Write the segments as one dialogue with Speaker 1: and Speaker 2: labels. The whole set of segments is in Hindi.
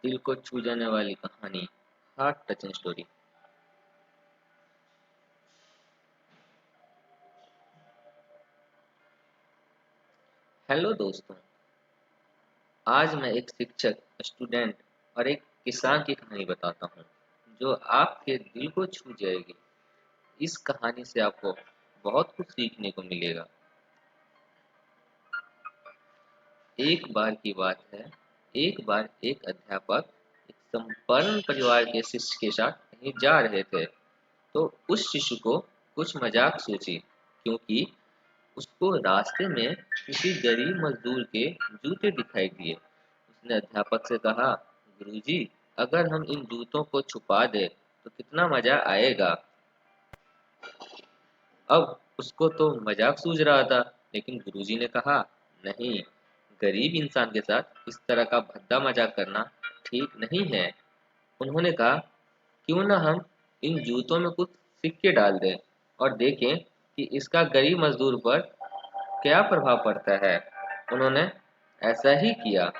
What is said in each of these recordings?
Speaker 1: दिल को छू जाने वाली कहानी, हार्ट टचिंग स्टोरी। हेलो दोस्तों, आज मैं एक शिक्षक, स्टूडेंट और एक किसान की कहानी बताता हूँ जो आपके दिल को छू जाएगी। इस कहानी से आपको बहुत कुछ सीखने को मिलेगा। एक बार की बात है, एक बार एक अध्यापक एक संपन्न परिवार के शिष्य के साथ कहीं जा रहे थे। तो उस शिशु को कुछ मजाक सूझी, क्योंकि उसको रास्ते में किसी गरीब मजदूर के जूते दिखाई दिए। उसने अध्यापक से कहा, गुरुजी, अगर हम इन जूतों को छुपा दे तो कितना मजा आएगा। अब उसको तो मजाक सूझ रहा था, लेकिन गुरुजी ने कहा, नहीं, गरीब इंसान के साथ इस तरह का भद्दा मजाक करना ठीक नहीं है। उन्होंने कहा, क्यों ना हम इन जूतों में कुछ सिक्के डाल दें और देखें कि इसका गरीब मजदूर पर क्या प्रभाव पड़ता है। उन्होंने ऐसा ही किया।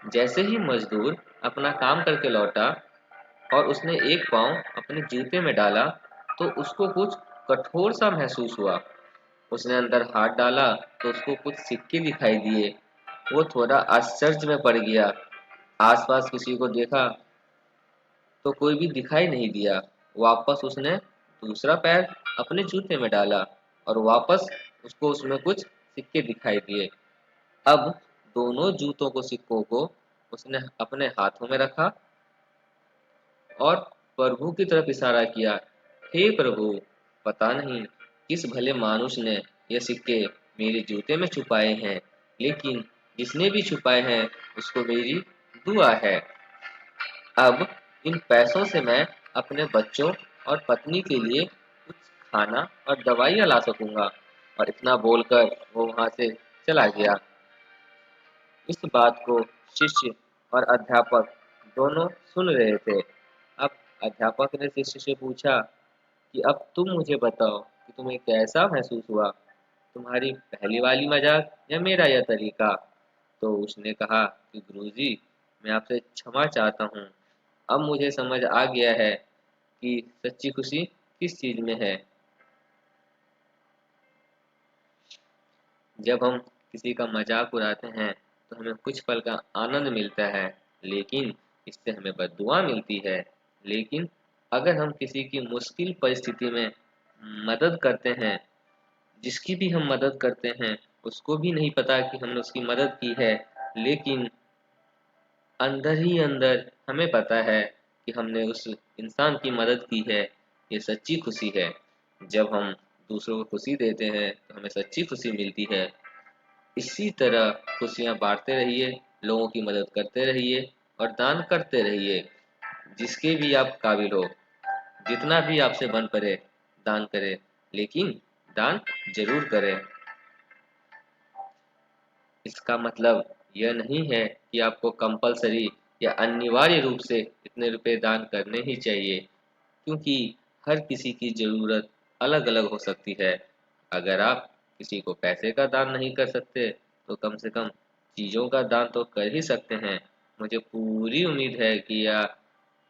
Speaker 1: जैसे ही मजदूर अपना काम करके लौटा और उसने एक पाँव अपने जूते में डाला, तो उसको कुछ कठोर सा महसूस हुआ। उसने अंदर हाथ डाला तो उसको कुछ सिक्के दिखाई दिए। वो थोड़ा आश्चर्य में पड़ गया। आसपास किसी को देखा तो कोई भी दिखाई नहीं दिया। वापस उसने दूसरा पैर अपने जूते में डाला और वापस उसको उसमें कुछ सिक्के दिखाई दिए। अब दोनों जूतों को सिक्कों को उसने अपने हाथों में रखा और प्रभु की तरफ इशारा किया। हे प्रभु, पता नहीं किस भले मानुष ने ये सिक्के मेरे जूते में छुपाए हैं, लेकिन जिसने भी छुपाए हैं उसको मेरी दुआ है। अब इन पैसों से मैं अपने बच्चों और पत्नी के लिए कुछ खाना और दवाइयाँ ला सकूंगा। और इतना बोलकर वो वहां से चला गया। इस बात को शिष्य और अध्यापक दोनों सुन रहे थे। अब अध्यापक ने शिष्य से पूछा कि अब तुम मुझे बताओ कि तुम्हें कैसा महसूस हुआ, तुम्हारी पहली वाली मजाक या मेरा यह तरीका। तो उसने कहा कि गुरुजी, मैं आपसे क्षमा चाहता हूँ। अब मुझे समझ आ गया है कि सच्ची खुशी किस चीज में है। जब हम किसी का मजाक उड़ाते हैं तो हमें कुछ पल का आनंद मिलता है, लेकिन इससे हमें बद्दुआ मिलती है। लेकिन अगर हम किसी की मुश्किल परिस्थिति में मदद करते हैं, जिसकी भी हम मदद करते हैं उसको भी नहीं पता कि हमने उसकी मदद की है, लेकिन अंदर ही अंदर हमें पता है कि हमने उस इंसान की मदद की है, ये सच्ची खुशी है। जब हम दूसरों को खुशी देते हैं तो हमें सच्ची खुशी मिलती है। इसी तरह खुशियाँ बांटते रहिए, लोगों की मदद करते रहिए और दान करते रहिए। जिसके भी आप काबिल हो, जितना भी आपसे बन पड़े, दान करें, लेकिन दान जरूर करें। इसका मतलब यह नहीं है कि आपको कंपलसरी या अनिवार्य रूप से इतने रुपए दान करने ही चाहिए, क्योंकि हर किसी की ज़रूरत अलग-अलग हो सकती है। अगर आप किसी को पैसे का दान नहीं कर सकते, तो कम से कम चीज़ों का दान तो कर ही सकते हैं। मुझे पूरी उम्मीद है कि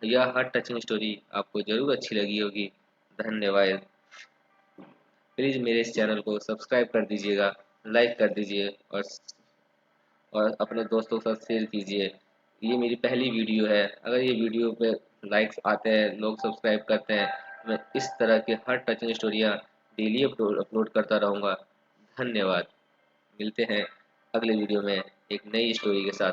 Speaker 1: यह हार्ट टचिंग स्टोरी आपको ज़रूर अच्छी लगी होगी। धन्यवाद। प्लीज़ मेरे इस चैनल को सब्सक्राइब कर दीजिएगा, लाइक कर दीजिए और अपने दोस्तों के साथ शेयर कीजिए। ये मेरी पहली वीडियो है। अगर ये वीडियो पे लाइक्स आते हैं, लोग सब्सक्राइब करते हैं, मैं इस तरह की हर टचिंग स्टोरियाँ डेली अपलोड करता रहूँगा। धन्यवाद। मिलते हैं अगले वीडियो में एक नई स्टोरी के साथ।